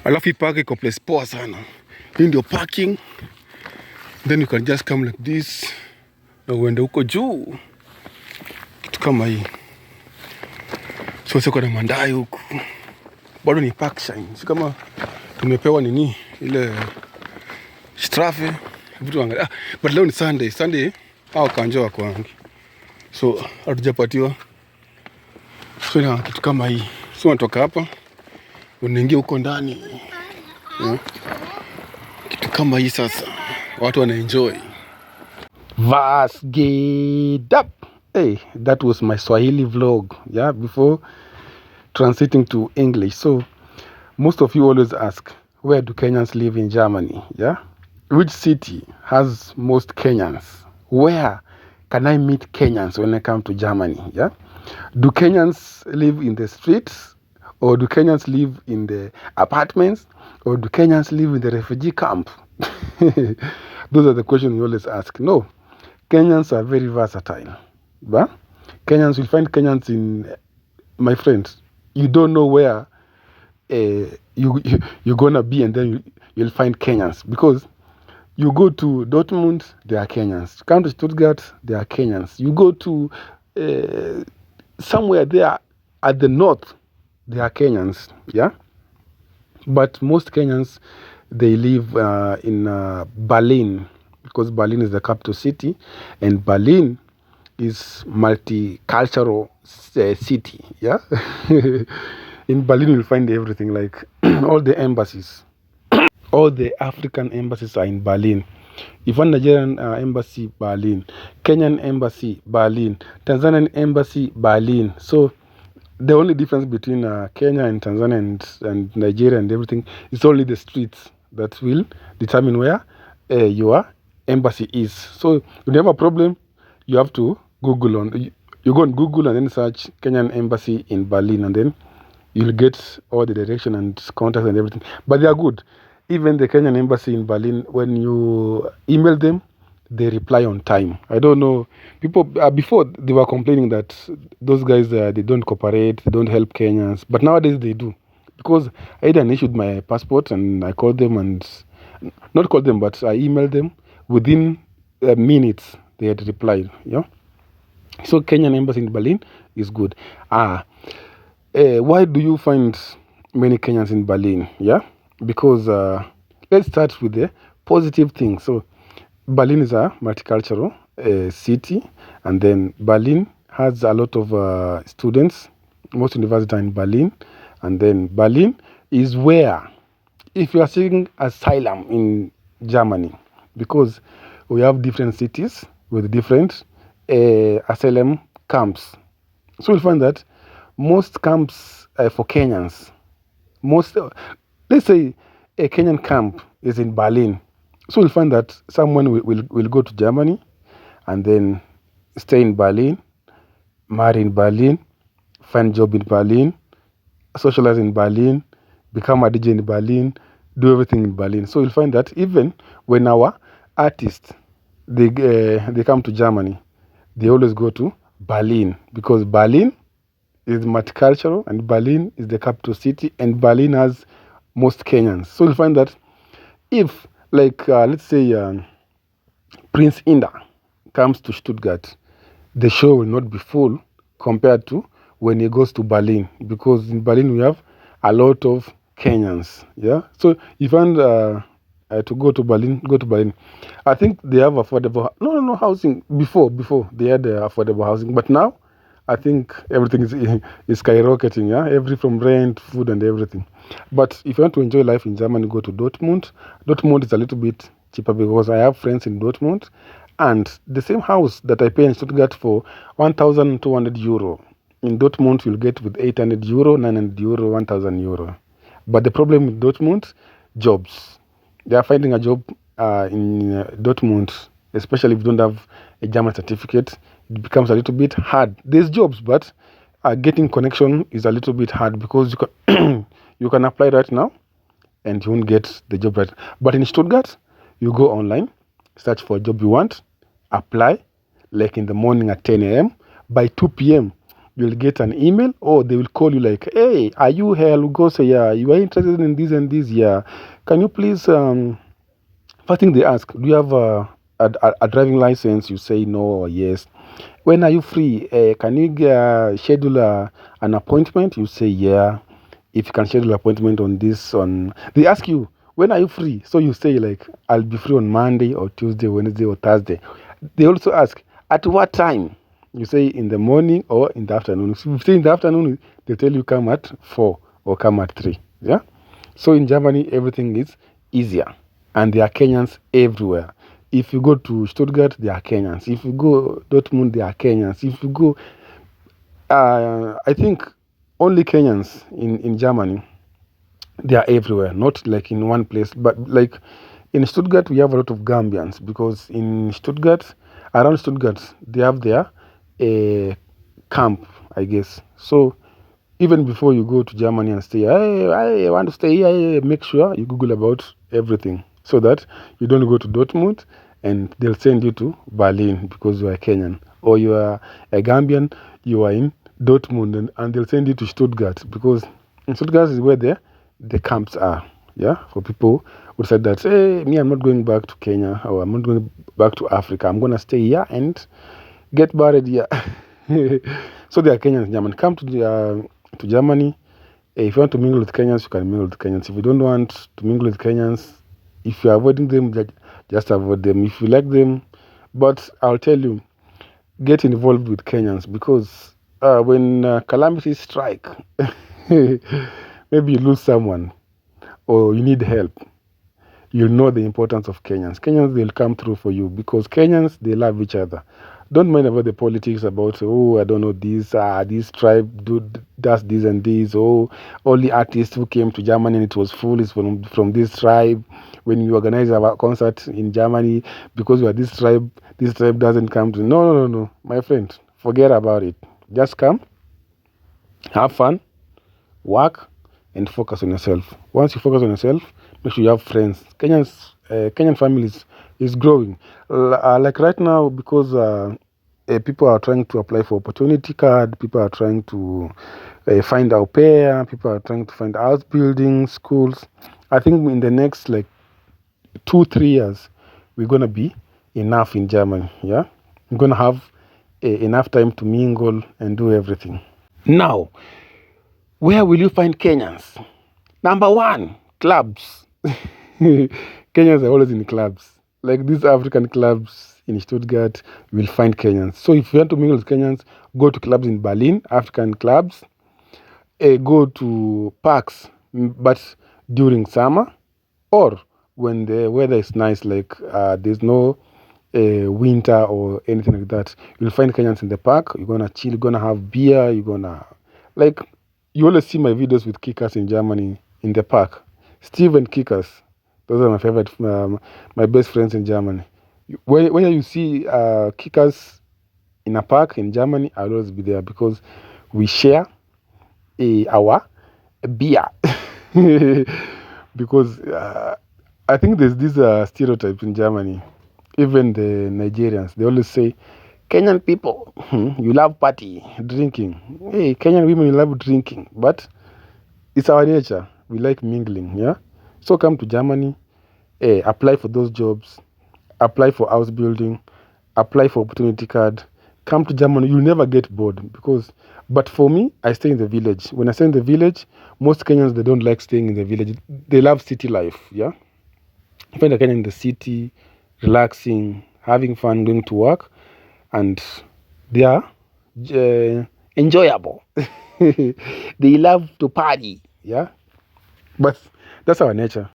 Alafu hii park iko place poa sana. Hii ndio parking. Then you can just come like this. Na uende huko juu. Kitu kama hii. So siko na mandai huku. Bado ni park shine. Si kama tumepewa nini ile strafe. Vitu angalia. But leo ni Sunday. Sunday hao kanjo wako wangi. So hatujapatiwa. So na kitu kama hii. So unatoka hapa unaingia huko ndani. Yeah. Kitu kama hii sasa. Watu wana enjoy. Was geht up? Hey, that was my Swahili vlog, yeah, before transiting to English. So, most of you always ask, where do Kenyans live in Germany, yeah? Which city has most Kenyans? Where can I meet Kenyans when I come to Germany, yeah? Do Kenyans live in the streets? Or do Kenyans live in the apartments? Or do Kenyans live in the refugee camp? Those are the questions we always ask. No, Kenyans are very versatile. But Kenyans, will find Kenyans in, my friends, you don't know where you're going to be, and then you'll find Kenyans. Because you go to Dortmund, there are Kenyans. You come to Stuttgart, there are Kenyans. You go to somewhere there at the north, there are Kenyans, yeah? But most Kenyans, they live in Berlin, because Berlin is the capital city, and Berlin is multicultural city, yeah? In Berlin, you'll find everything, like all the embassies. All the African embassies are in Berlin. If one Nigerian embassy, Berlin. Kenyan embassy, Berlin. Tanzanian embassy, Berlin. So the only difference between Kenya and Tanzania and Nigeria and everything is only the streets that will determine where your embassy is. So if you have a problem, you have to Google on. You go on Google and then search Kenyan embassy in Berlin, and then you'll get all the direction and contacts and everything. But they are good. Even the Kenyan embassy in Berlin, when you email them, they reply on time. I don't know. People before they were complaining that those guys they don't cooperate, they don't help Kenyans. But nowadays they do, because I had issued my passport and I called them, and not called them, but I emailed them. Within minutes they had replied. Yeah. So Kenyan embassy in Berlin is good. Why do you find many Kenyans in Berlin? Yeah, because let's start with the positive thing. So Berlin is a multicultural city, and then Berlin has a lot of students. Most universities are in Berlin, and then Berlin is where, if you are seeking asylum in Germany, because we have different cities with different asylum camps. So you'll find that most camps for Kenyans, let's say a Kenyan camp is in Berlin. So you'll find that someone will go to Germany and then stay in Berlin, marry in Berlin, find job in Berlin, socialize in Berlin, become a DJ in Berlin, do everything in Berlin. So you'll find that even when our artists, they come to Germany, they always go to Berlin, because Berlin is multicultural, and Berlin is the capital city, and Berlin has most Kenyans. So you'll find that if, like, let's say Prince Inda comes to Stuttgart, the show will not be full compared to when he goes to Berlin, because in Berlin we have a lot of Kenyans. Yeah. So if you want to go to Berlin, I think they have affordable. No housing. Before they had affordable housing, but now I think everything is skyrocketing. Yeah, from rent, food, and everything. But if you want to enjoy life in Germany, go to Dortmund. Dortmund is a little bit cheaper, because I have friends in Dortmund, and the same house that I pay in Stuttgart for 1,200 euro, in Dortmund you'll get with 800 euro, 900 euro, 1,000 euro. But the problem with Dortmund, jobs. They are finding a job in Dortmund, especially if you don't have a German certificate. It becomes a little bit hard. There's jobs, but getting connection is a little bit hard, because you can you can apply right now and you won't get the job right. But in Stuttgart, you go online, search for a job you want, apply, like in the morning at 10 a.m. By 2 p.m., you'll get an email, or they will call you like, hey, are you here? Go say, yeah, you are interested in this and this, yeah. Can you please, first thing they ask, do you have a driving license? You say no or yes. When are you free? Can you schedule an appointment? You say yeah. If you can schedule an appointment on this, they ask you, when are you free? So you say like, I'll be free on Monday or Tuesday, Wednesday or Thursday. They also ask, at what time? You say in the morning or in the afternoon. If you say in the afternoon, they tell you come at 4 or come at 3. Yeah. So in Germany, everything is easier, and there are Kenyans everywhere. If you go to Stuttgart, there are Kenyans. If you go Dortmund, there are Kenyans. If you go, I think only Kenyans in Germany. They are everywhere, not like in one place, but like in Stuttgart, we have a lot of Gambians, because in Stuttgart, around Stuttgart, they have their camp, I guess. So even before you go to Germany and stay, I want to stay here, make sure you Google about everything, so that you don't go to Dortmund and they'll send you to Berlin because you are Kenyan, or you are a Gambian, you are in Dortmund, and they'll send you to Stuttgart, because in Stuttgart is where the camps are. Yeah, for people who said that, hey, me, I'm not going back to Kenya, or I'm not going back to Africa. I'm gonna stay here and get married here. So they are Kenyans in Germany. Come to Germany. If you want to mingle with Kenyans, you can mingle with Kenyans. If you don't want to mingle with Kenyans, if you're avoiding them, just avoid them. If you like them, but I'll tell you, get involved with Kenyans, because when calamities strike, maybe you lose someone or you need help, you'll know the importance of Kenyans. Kenyans, they'll come through for you, because Kenyans, they love each other. Don't mind about the politics about, oh, I don't know, this tribe does this and this. Oh, only artists who came to Germany and it was full is from this tribe. When you organize a concert in Germany, because you are this tribe doesn't come to. No. My friend, forget about it. Just come, have fun, work, and focus on yourself. Once you focus on yourself, make sure you have friends. Kenyan families is growing. Like right now, because people are trying to apply for opportunity card, people are trying to find au pair, people are trying to find house building, schools. I think in the next like 2-3 years, we're gonna be enough in Germany. Yeah, we're gonna have enough time to mingle and do everything. Now, where will you find Kenyans? Number one, clubs. Kenyans are always in clubs. Like these African clubs in Stuttgart, you will find Kenyans. So if you want to mingle with Kenyans, go to clubs in Berlin, African clubs. Go to parks, but during summer, or when the weather is nice, like there's no winter or anything like that. You'll find Kenyans in the park. You're gonna chill, you're gonna have beer, you're gonna like, you always see my videos with kickers in Germany in the park. Steve and Kickers, those are my favorite, my best friends in Germany. When you see kickers in a park in Germany, I'll always be there, because we share our beer. Because I think there's this stereotype in Germany. Even the Nigerians, they always say, Kenyan people, you love party, drinking. Hey, Kenyan women love drinking, but it's our nature. We like mingling, yeah? So come to Germany, apply for those jobs, apply for house building, apply for opportunity card. Come to Germany, you'll never get bored, but for me, I stay in the village. When I stay in the village, most Kenyans, they don't like staying in the village. They love city life, yeah? You find a Kenyan in the city, relaxing, having fun, going to work, and they are enjoyable. They love to party, yeah? But that's our nature.